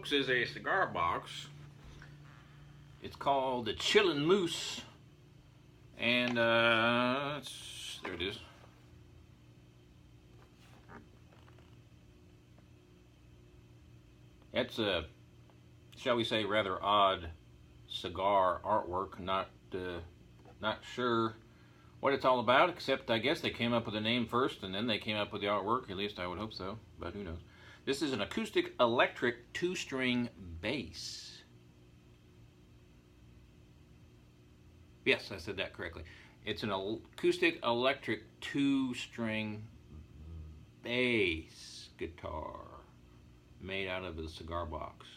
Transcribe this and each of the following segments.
folks, is a cigar box. It's called the Chillin Moose, and there it is. It's a, shall we say, rather odd cigar artwork. Not sure what it's all about, except I guess they came up with a name first and then they came up with the artwork. At least I would hope so, but who knows. This is an acoustic electric 2-string bass. Yes, I said that correctly. It's an acoustic electric 2-string bass guitar made out of a cigar box.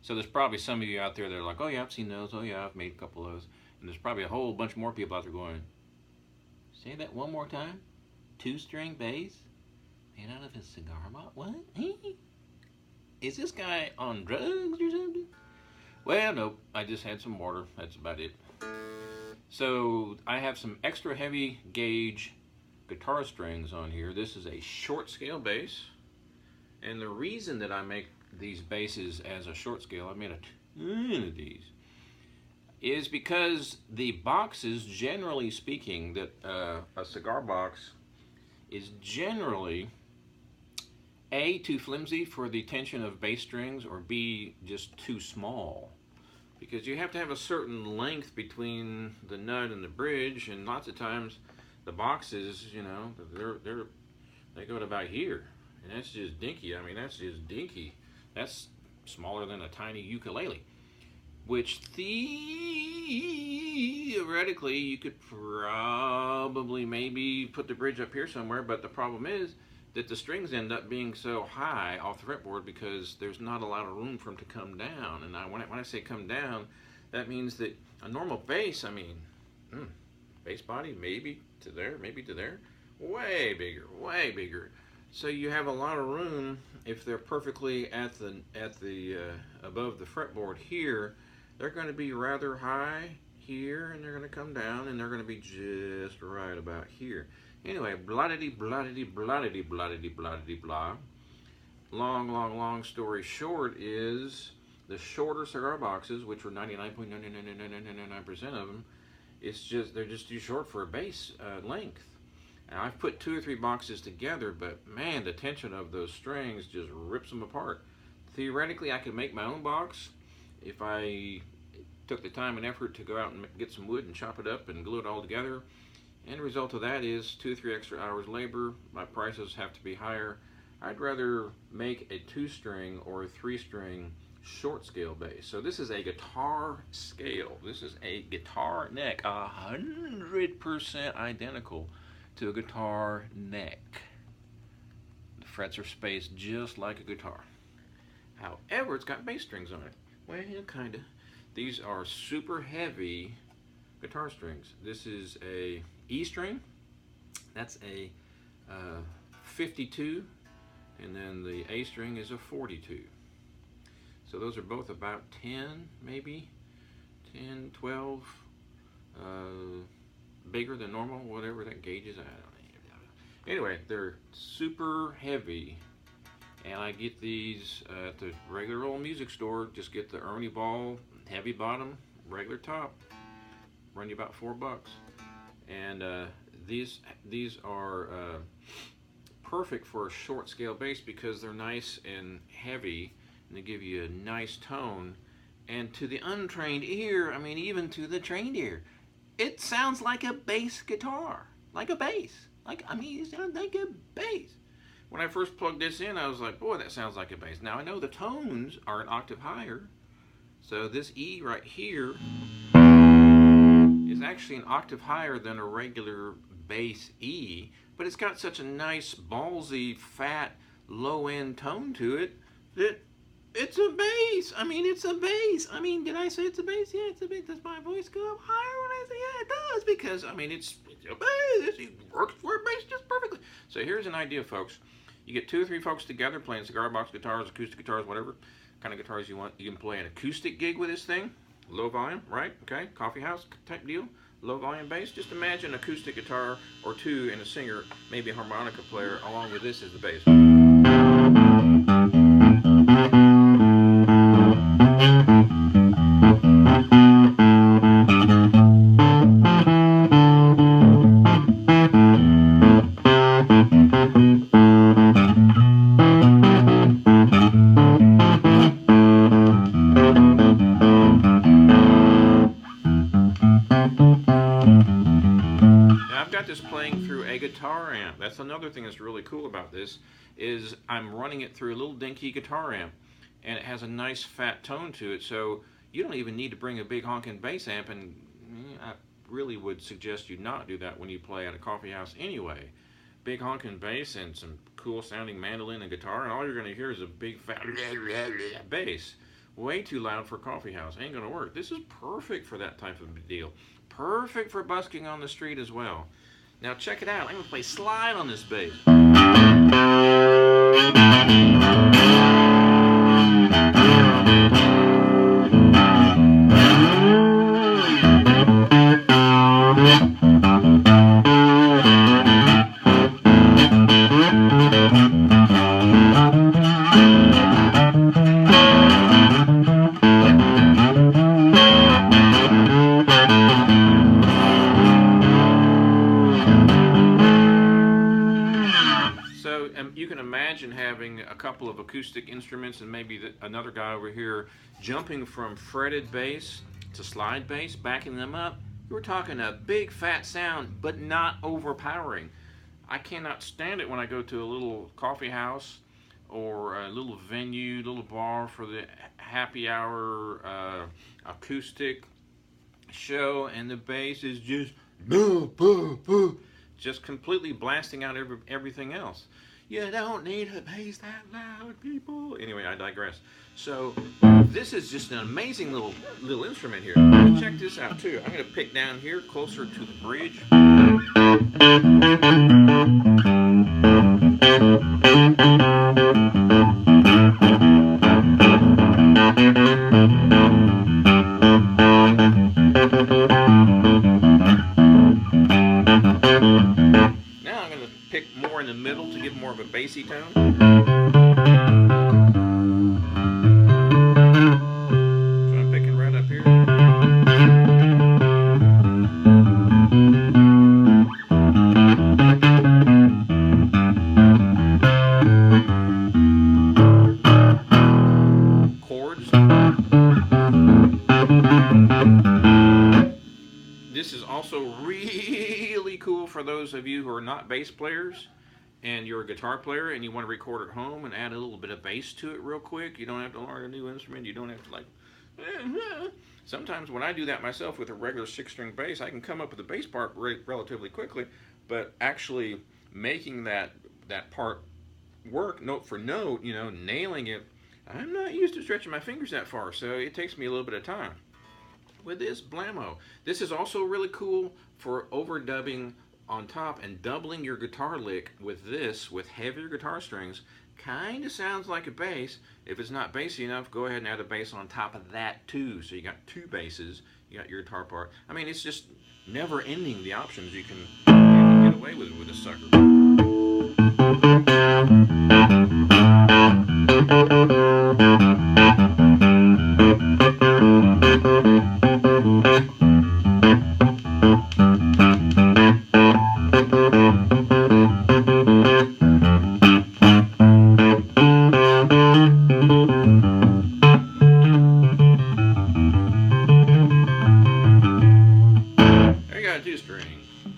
So there's probably some of you out there that are like, oh yeah, I've seen those. Oh yeah, I've made a couple of those. And there's probably a whole bunch more people out there going, say that one more time? 2-string bass made out of a cigar box? What? Is this guy on drugs or something? Well, nope. I just had some water. That's about it. So I have some extra heavy gauge guitar strings on here. This is a short scale bass. And the reason that I make these basses as a short scale, I made a ton of these, is because the boxes, generally speaking, that a cigar box is generally A, too flimsy for the tension of bass strings, or B, just too small. Because you have to have a certain length between the nut and the bridge, and lots of times the boxes, you know, they go to about here, and that's just dinky. I mean, that's just dinky. That's smaller than a tiny ukulele, which theoretically you could probably maybe put the bridge up here somewhere, but the problem is that the strings end up being so high off the fretboard because there's not a lot of room for them to come down. And when I say come down, that means that a normal bass, I mean, bass body maybe to there, way bigger. So you have a lot of room if they're perfectly at the above the fretboard here. They're going to be rather high here, and they're going to come down, and they're going to be just right about here. Anyway, blah. Long story short is the shorter cigar boxes, which were 99.99999% of them, they're just too short for a bass length. And I've put 2 or 3 boxes together, but man, the tension of those strings just rips them apart. Theoretically, I could make my own box if I took the time and effort to go out and get some wood and chop it up and glue it all together. End result of that is 2 or 3 extra hours labor. My prices have to be higher. I'd rather make a 2-string or a 3-string short scale bass. So this is a guitar scale. This is a guitar neck, 100% identical to a guitar neck. The frets are spaced just like a guitar. However, it's got bass strings on it. Well, kinda. These are super heavy guitar strings. This is a E string, that's a 52, and then the A string is a 42. So those are both about 10, maybe 10, 12, bigger than normal, whatever that gauge is. I don't know. Anyway, they're super heavy, and I get these at the regular old music store. Just get the Ernie Ball, heavy bottom, regular top. Run you about $4. And these are perfect for a short scale bass because they're nice and heavy, and they give you a nice tone. And to the untrained ear, I mean, even to the trained ear, it sounds like a bass guitar, like a bass. It sounds like a bass. When I first plugged this in, I was like, boy, that sounds like a bass. Now I know the tones are an octave higher, so this E right here is actually an octave higher than a regular bass E, but it's got such a nice, ballsy, fat, low-end tone to it that it's a bass. I mean, it's a bass. I mean, did I say it's a bass? Yeah, it's a bass. Does my voice go up higher when I say yeah, it does? Because, I mean, it's a bass. It works for a bass just perfectly. So here's an idea, folks. You get 2 or 3 folks together playing cigar box guitars, acoustic guitars, whatever kind of guitars you want. You can play an acoustic gig with this thing. Low volume, right? Okay, coffee house type deal. Low volume bass. Just imagine an acoustic guitar or 2 and a singer, maybe a harmonica player, along with this as the bass. that's another thing that's really cool about this, is I'm running it through a little dinky guitar amp, and it has a nice fat tone to it, so you don't even need to bring a big honking bass amp, and I really would suggest you not do that when you play at a coffee house anyway. Big honking bass and some cool sounding mandolin and guitar, and all you're going to hear is a big fat bass. Way too loud for a coffee house. Ain't going to work. This is perfect for that type of deal. Perfect for busking on the street as well. Now check it out. I'm going to play slide on this bass. You can imagine having a couple of acoustic instruments and maybe another guy over here jumping from fretted bass to slide bass, backing them up. You're talking a big fat sound, but not overpowering. I cannot stand it when I go to a little coffee house or a little venue, little bar for the happy hour acoustic show, and the bass is just just completely blasting out everything else. You don't need a bass that loud, people. Anyway, I digress. So this is just an amazing little instrument here. Check this out too. I'm going to pick down here closer to the bridge. Now I'm going to pick more in the middle to give more of a bassy tone. So I'm picking right up here. Chords. This is also really cool for those of you who are not bass players and you're a guitar player and you want to record at home and add a little bit of bass to it real quick. You don't have to learn a new instrument. You don't have to like... Sometimes when I do that myself with a regular 6-string bass, I can come up with a bass part relatively quickly, but actually making that part work note for note, you know, nailing it, I'm not used to stretching my fingers that far, so it takes me a little bit of time. With this blammo. This is also really cool for overdubbing on top and doubling your guitar lick with this, with heavier guitar strings. Kind of sounds like a bass. If it's not bassy enough, go ahead and add a bass on top of that too. So you got two basses, you got your guitar part. I mean, it's just never ending the options you can get away with a sucker.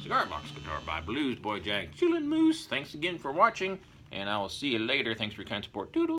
Cigar box guitar by Bluesboyjag. Chillin' Moose. Thanks again for watching, and I will see you later. Thanks for your kind support. Doodle.